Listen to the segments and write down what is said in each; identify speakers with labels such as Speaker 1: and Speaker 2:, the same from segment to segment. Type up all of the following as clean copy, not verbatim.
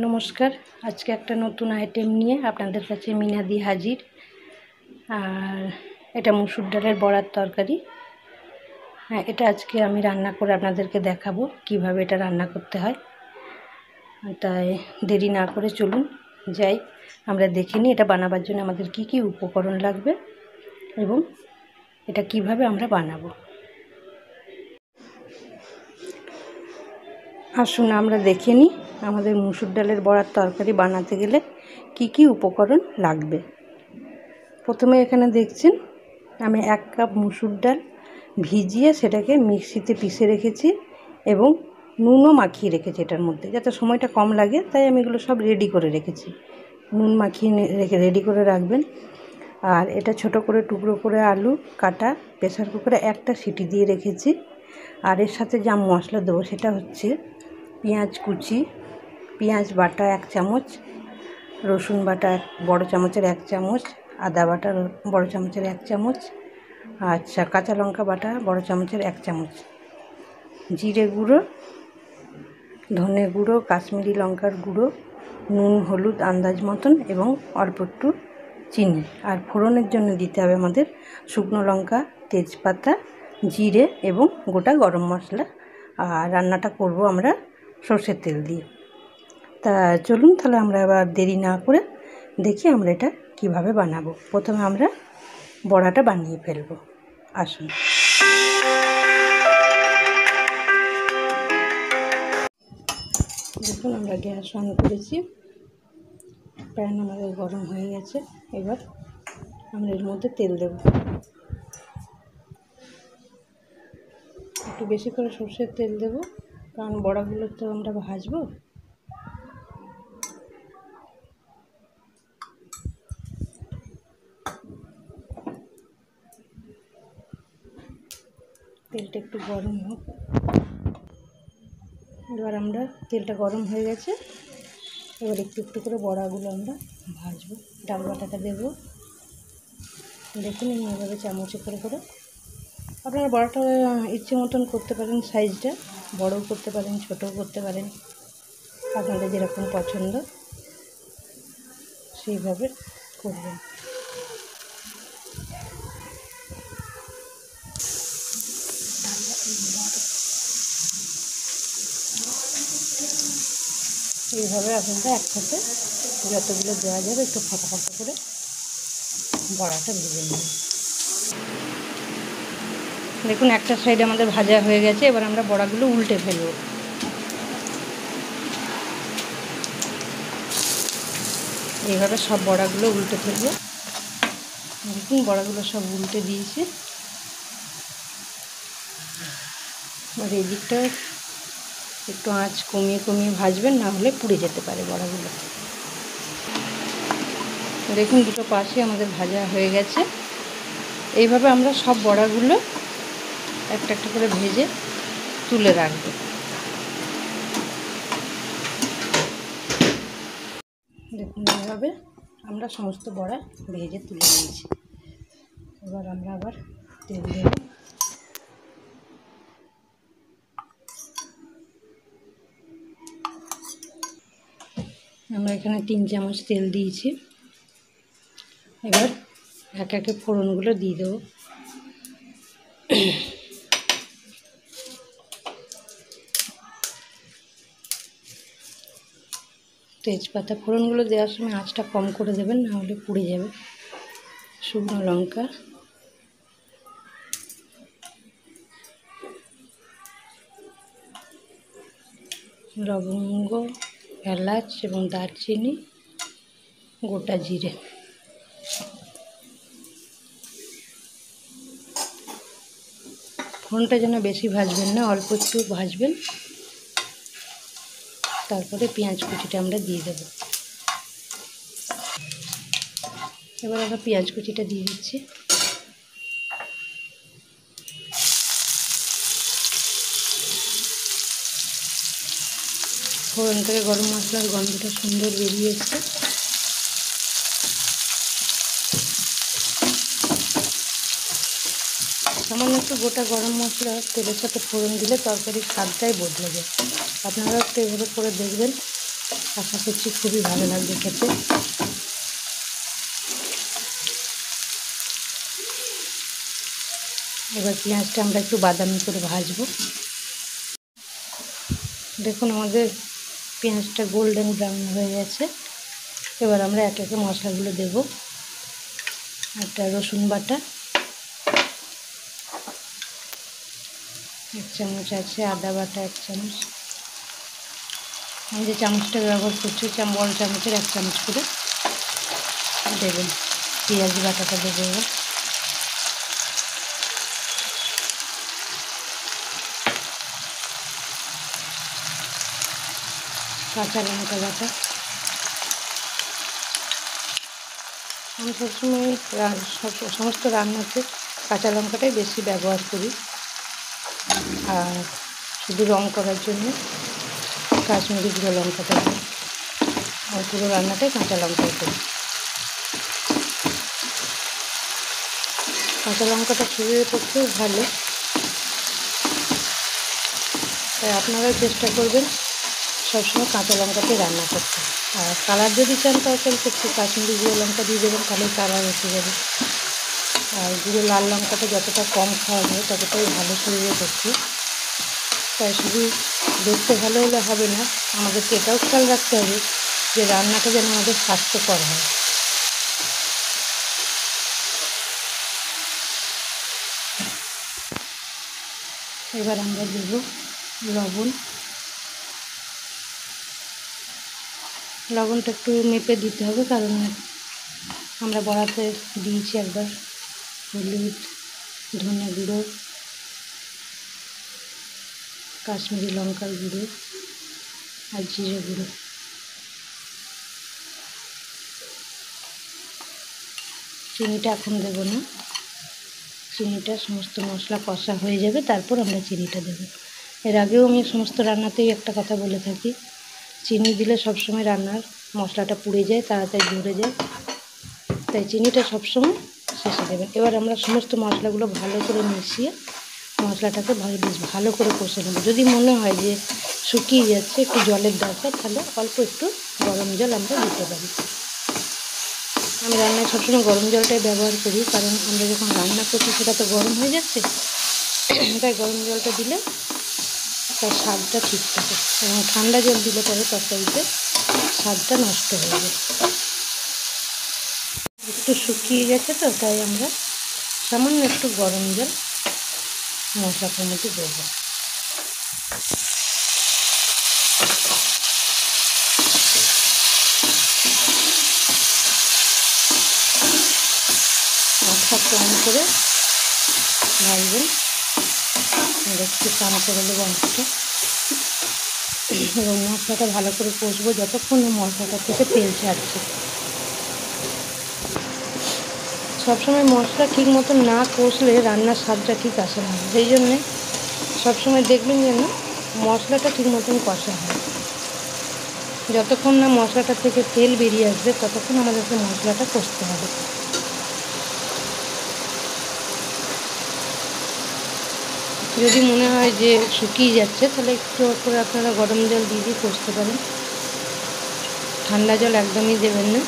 Speaker 1: নমস্কার। আজকে একটা নতুন আইটেম নিয়ে আপনাদের কাছে মিনাদি হাজির। আর এটা মুসুর ডালের বড়ার তরকারি। হ্যাঁ, এটা আজকে আমি রান্না করে আপনাদেরকে দেখাবো কিভাবে এটা রান্না করতে হয়। তাই দেরি না করে চলুন যাই, আমরা দেখে নিই এটা বানাবার জন্য আমাদের কি কি উপকরণ লাগবে এবং এটা কিভাবে আমরা বানাবো। আসুন আমরা দেখে নিই আমাদের মুসুর ডালের বড়ার তরকারি বানাতে গেলে কি কি উপকরণ লাগবে। প্রথমে এখানে দেখছেন আমি 1 কাপ মুসুর ডাল ভিজিয়ে সেটাকে মিক্সিতে পিষে রেখেছি এবং নুনও মাখিয়ে রেখেছি এটার মধ্যে, যাতে সময়টা কম লাগে তাই আমি এগুলো সব রেডি করে রেখেছি। নুন মাখিয়ে রেডি করে রাখবেন। আর এটা ছোট করে টুকরো করে আলু কাটা প্রেসার কুকারে একটা সিটি দিয়ে রেখেছি। আর এর সাথে যা মশলা দেবো সেটা হচ্ছে পেঁয়াজ কুচি, পেঁয়াজ বাটা 1 চামচ, রসুন বাটা বড় চামচের 1 চামচ, আদা বাটা বড় চামচের 1 চামচ, আচ্ছা কাঁচা লঙ্কা বাটা বড় চামচের 1 চামচ, জিরে গুঁড়ো, ধনে গুঁড়ো, কাশ্মীরি লঙ্কার গুঁড়ো, নুন হলুদ আন্দাজ মতন এবং অল্প একটু চিনি। আর ফোড়নের জন্য দিতে হবে আমাদের শুকনো লঙ্কা, তেজপাতা, জিরে এবং গোটা গরম মশলা। আর রান্নাটা করব আমরা সর্ষের তেল দিয়ে। তা চলুন তাহলে আমরা এবার দেরি না করে দেখি আমরা এটা কিভাবে বানাবো। প্রথমে আমরা বড়াটা বানিয়ে ফেলবো। আসুন। দেখুন আমরা গ্যাস অন করেছি, প্যান আমাদের গরম হয়ে গেছে। এবার আমরা এর মধ্যে তেল দেব, একটু বেশি করে সর্ষের তেল দেব কারণ বড়াগুলো তো আমরা ভাজবো। তেলটা একটু গরম হোক। এবার আমরা তেলটা গরম হয়ে গেছে, এবার একটু একটু করে বড়াগুলো আমরা ভাজবো। ডাল বাটাটা দেবো, দেখুন এইভাবে চামচে করে করে। আপনারা বড়াটা ইচ্ছে মতন করতে পারেন, সাইজটা বড়ও করতে পারেন ছোটও করতে পারেন, আপনাদের যেরকম পছন্দ সেইভাবে করবেন। এইভাবে আপনারা একসাথে যতগুলো দেওয়া যাবে একটু ফাঁকা ফাঁকা করে বড়াটা ভেজে নেব। দেখুন একটা সাইড আমাদের ভাজা হয়ে গেছে, এবার আমরা বড়াগুলো উল্টে ফেলব। এইভাবে সব বড়াগুলো উল্টে ফেলব। দেখুন বড়াগুলো সব উল্টে দিয়েছি। আর এই দিকটা একটু আঁচ কমিয়ে কমিয়ে ভাজবেন, না হলে পুড়ে যেতে পারে বড়াগুলো। দেখুন দুটো পাশে আমাদের ভাজা হয়ে গেছে। এইভাবে আমরা সব বড়াগুলো একটা একটা করে ভেজে তুলে রাখবো। দেখুন এইভাবে আমরা সমস্ত বড়া ভেজে তুলে নিয়েছি। এবার আমরা আবার তেল দেব। আমরা এখানে 3 চামচ তেল দিয়েছি। এবার এক একে ফোড়নগুলো দিয়ে দেবো। তেজপাতা ফোড়নগুলো দেওয়ার সময় আঁচটা কম করে দেবেন, না হলে পুড়ে যাবে। শুকনো লঙ্কা, লবঙ্গ, এলাচ এবং দারচিনি, গোটা জিরে। ফোড়নটা যেন বেশি ভাজবেন না, অল্প একটু ভাজবেন। তারপরে পেঁয়াজ কুচিটা আমরা দিয়ে দেব। এবার আমরা পেঁয়াজ কুচিটা দিয়ে দিচ্ছি। ফোড়ন থেকে গরম মশলার গন্ধটা সুন্দর বেরিয়ে এসছে। সামান্য একটু গোটা গরম মশলা তেলের সাথে ফোড়ন দিলে তরকারির স্বাদটাই বদলে যায়। আপনারাও একটু এভাবে করে দেখবেন, আশা করছি খুবই ভালো লাগবে খেতে। এবার পেঁয়াজটা আমরা একটু বাদামি করে ভাজবো। দেখুন আমাদের পেঁয়াজটা গোল্ডেন ব্রাউন হয়ে গেছে। এবার আমরা একে একে মশলাগুলো দেব। একটা রসুন বাটা 1 চামচ আছে, আদা বাটা 1 চামচ, আমি যে চামচটা ব্যবহার করছি বড় চামচের 1 চামচ করে দেবেন। পেঁয়াজ বাটাটা দেবো এবার। কাঁচা লঙ্কা বাটা, আমি সবসময় সমস্ত রান্নাতে কাঁচা লঙ্কাটাই বেশি ব্যবহার করি, আর শুধু রং করার জন্য কাশ্মীরি গুঁড়ো লঙ্কাটা দিই, আর পুরো রান্নাটাই কাঁচা লঙ্কায় করি। কাঁচা লঙ্কাটা শরীরের পক্ষেও ভালো, তাই আপনারাও চেষ্টা করবেন সবসময় কাঁচা লঙ্কাতে রান্না করতে। আর কালার যদি চান তাহলে একটু কাশ্মীরি গুঁড়ো লঙ্কা দিয়ে দেবেন, তাহলে কালার এসে যাবে। আর গুঁড়ো লাল লঙ্কাটা যতটা কম খাওয়া যায় ততটাই ভালো শরীরের পক্ষে। তাই শুধু দেখতে ভালো হলে হবে না, আমাদেরকে এটাও খেয়াল রাখতে হবে যে রান্নাটা যেন আমাদের স্বাস্থ্যকর হয়। এবার আমরা দেব লবণ। লবণটা একটু মেপে দিতে হবে, কারণ আমরা বড়াতে দিয়েছি একবার হলুদ, ধনে গুঁড়ো, কাশ্মীরি লঙ্কার গুঁড়ো আর জিরে গুঁড়ো। চিনিটা এখন দেবো না, চিনিটা সমস্ত মশলা কষা হয়ে যাবে, তারপর আমরা চিনিটা দেবো। এর আগেও আমি সমস্ত রান্নাতেই একটা কথা বলে থাকি, চিনি দিলে সবসময় রান্নার মশলাটা পুড়ে যায়, তাড়াতাড়ি ধরে যায়, তাই চিনিটা সবসময় শেষে দেবেন। এবার আমরা সমস্ত মশলাগুলো ভালো করে মিশিয়ে মশলাটাকে বেশ ভালো করে কষে নেব। যদি মনে হয় যে শুকিয়ে যাচ্ছে, একটু জলের দরকার, তাহলে অল্প একটু গরম জল আমরা দিতে পারি। আমি রান্নায় সবসময় গরম জলটাই ব্যবহার করি, কারণ আমরা যখন রান্না করছি সেটা তো গরম হয়ে যাচ্ছে, তাই গরম জলটা দিলে তার স্বাদটা ঠিক থাকে, এবং ঠান্ডা জল দিলে পরে তরকারিতে স্বাদটা নষ্ট হয়ে যায়। একটু শুকিয়ে গেছে তো, তাই আমরা সামান্য একটু গরম জল মশলাটার মধ্যে দেবো। আঁচটা কম করে ভাজবেন, একটু টান করে দেবো আঁচটা, এবং মশলাটা ভালো করে কষবো যতক্ষণ না মশলাটা থেকে তেল ছাড়ছে। সবসময় মশলা ঠিক মতো না কষলে রান্নার স্বাদটা ঠিক আসে না, সেই জন্যে সবসময় দেখবেন যেন মশলাটা ঠিক মতন কষা হয়। যতক্ষণ না মশলাটা থেকে তেল বেরিয়ে আসবে ততক্ষণ আমাদেরকে মশলাটা কষতে হবে। যদি মনে হয় যে শুকিয়ে যাচ্ছে, তাহলে একটু করে আপনারা গরম জল দিয়ে কষতে পারেন, ঠান্ডা জল একদমই দেবেন না।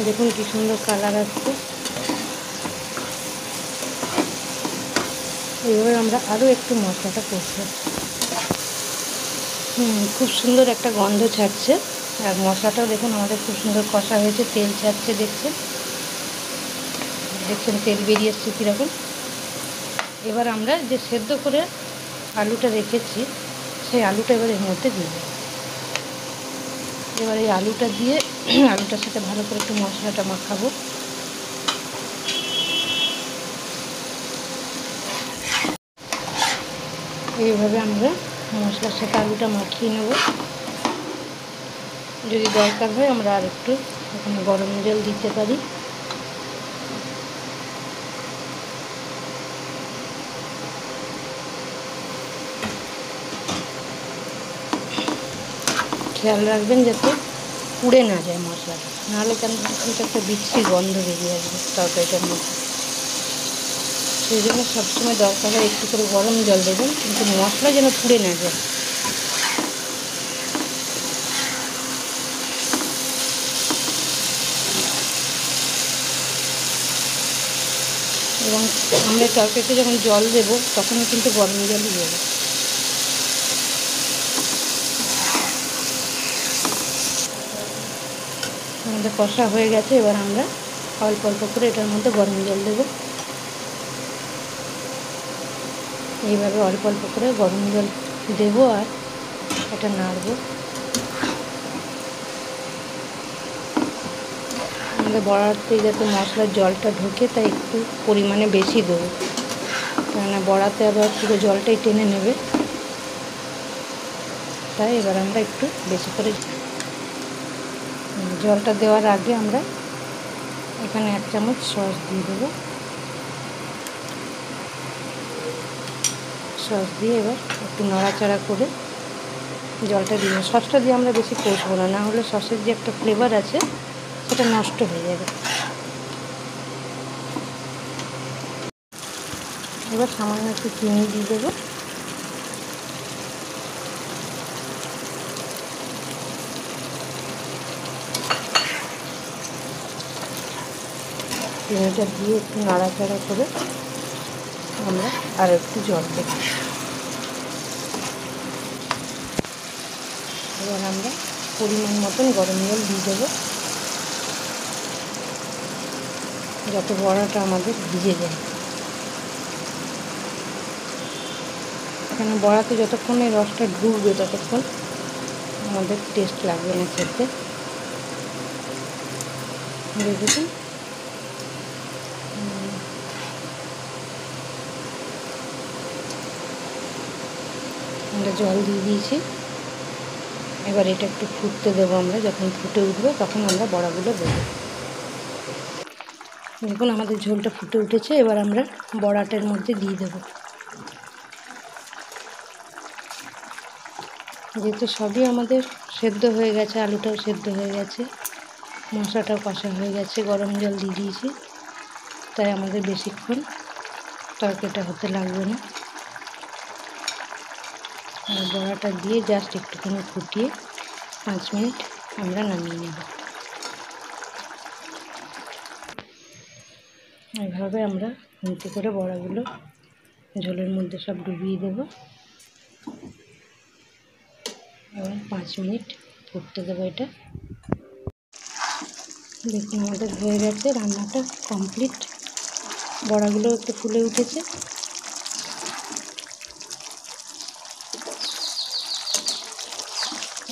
Speaker 1: দেখুন কি সুন্দর কালার আসছে। এইভাবে আমরা আরও একটু মশলাটা কষবো। খুব সুন্দর একটা গন্ধ ছাড়ছে, আর মশলাটাও দেখুন আমাদের খুব সুন্দর কষা হয়েছে, তেল ছাড়ছে, দেখছেন তেল বেরিয়ে এসছে কীরকম। এবার আমরা যে সেদ্ধ করে আলুটা রেখেছি সেই আলুটা এবার এর মধ্যে দিয়ে দেব। এবার এই আলুটা দিয়ে আলুটার সাথে ভালো করে একটু মশলাটা মাখাবো। এইভাবে আমরা মশলার সাথে আলুটা মাখিয়ে নেব। যদি দরকার হয় আমরা আর একটু এখানে গরম জল দিতে পারি। খেয়াল রাখবেন যাতে পুড়ে না যায় মশলাটা, নাহলে কেন একটা বিশ্রী গন্ধ বেরিয়ে আসবে তরকারিটার মধ্যে। সেই জন্য সবসময় দরকার হয় একটু করে গরম জল দেবেন, কিন্তু মশলা যেন পুড়ে না যায়। এবং আমরা তরকারিতে যখন জল দেবো তখনও কিন্তু গরম জলই দেবো। আমাদের কষা হয়ে গেছে, এবার আমরা অল্প অল্প করে এটার মধ্যে গরম জল দেবো। এইভাবে অল্প অল্প করে গরম জল দেবো আর এটা নাড়বো। আমাদের বড়াতে যাতে মশলার জলটা ঢোকে তাই একটু পরিমাণে বেশি দেবো, কেননা বড়াতে আবার পুরো জলটাই টেনে নেবে। তাই এবার আমরা একটু বেশি করে জলটা দেওয়ার আগে আমরা এখানে 1 চামচ সস দিয়ে দেবো। সস দিয়ে এবার একটু নাড়াচাড়া করে জলটা দিয়ে, সসটা দিয়ে আমরা বেশি কষবো না, না হলে সসের যে একটা ফ্লেভার আছে সেটা নষ্ট হয়ে যাবে। এবার সামান্য একটু চিনি দিয়ে দেবো। চিনিটা দিয়ে একটু নাড়াচাড়া করে আমরা আর একটু জল দেবো। এবার আমরা পরিমাণ মতন গরম জল দিয়ে দেবো, যাতে বড়াটা আমাদের ভিজে যায়। এখানে বড়াতে যতক্ষণ এই রসটা ঢুকবে ততক্ষণ আমাদের টেস্ট লাগবে না খেতে। দেখুন আমরা জল দিয়ে দিয়েছি, এবার এটা একটু ফুটতে দেবো আমরা। যখন ফুটে উঠবে তখন আমরা বড়াগুলো দেবো। দেখুন আমাদের ঝোলটা ফুটে উঠেছে, এবার আমরা বড়াটার মধ্যে দিয়ে দেবো। যেহেতু সবই আমাদের সেদ্ধ হয়ে গেছে, আলুটাও সেদ্ধ হয়ে গেছে, মশলাটাও কষা হয়ে গেছে, গরম জল দিয়ে দিয়েছি, তাই আমাদের বেশিক্ষণ তরকারিটা হতে লাগবে না। আর বড়াটা দিয়ে জাস্ট একটুখানি ফুটিয়ে 5 মিনিট আমরা নামিয়ে নেব। এইভাবে আমরা নিতে করে বড়াগুলো ঝোলের মধ্যে সব ডুবিয়ে দেব এবং 5 মিনিট ফুটতে দেবো এটা। দেখুন আমাদের হয়ে গেছে, রান্নাটা কমপ্লিট। বড়াগুলো একটু ফুলে উঠেছে।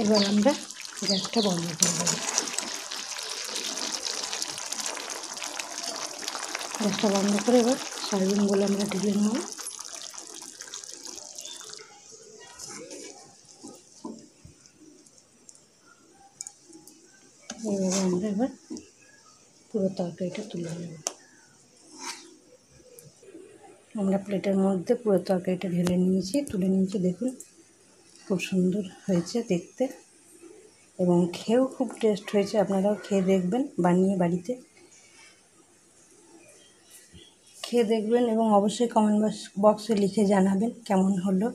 Speaker 1: এবার আমরা গ্যাসটা বন্ধ করে দেবো। গ্যাসটা বন্ধ করে এবার সার্ভিংগুলো আমরা ঢেলে নেব। এইভাবে আমরা এবার পুরো তরকারিটা তুলে নেব। আমরা প্লেটের মধ্যে পুরো তরকারিটা ঢেলে নিয়েছি, তুলে নিয়েছি। দেখুন খুব সুন্দর হয়েছে দেখতে এবং খেয়েও খুব টেস্ট হয়েছে। আপনারাও খেয়ে দেখবেন, বানিয়ে বাড়িতে খেয়ে দেখবেন এবং অবশ্যই কমেন্ট বক্সে লিখে জানাবেন কেমন হলো।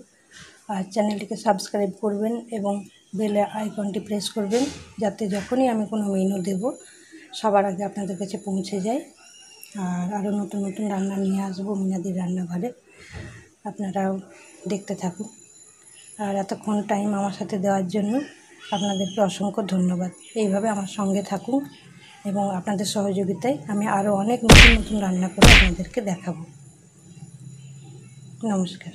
Speaker 1: আর চ্যানেলটিকে সাবস্ক্রাইব করবেন এবং বেল আইকনটি প্রেস করবেন, যাতে যখনই আমি কোনো মেনু দেব সবার আগে আপনাদের কাছে পৌঁছে যায়। আর আরও নতুন নতুন রান্না নিয়ে আসবো মিনাদির রান্নাঘরে, আপনারাও দেখতে থাকুন। আর এতক্ষণ টাইম আমার সাথে দেওয়ার জন্য আপনাদেরকে অসংখ্য ধন্যবাদ। এইভাবে আমার সঙ্গে থাকুন এবং আপনাদের সহযোগিতায় আমি আরও অনেক নতুন নতুন রান্না করে আপনাদেরকে দেখাবো। নমস্কার।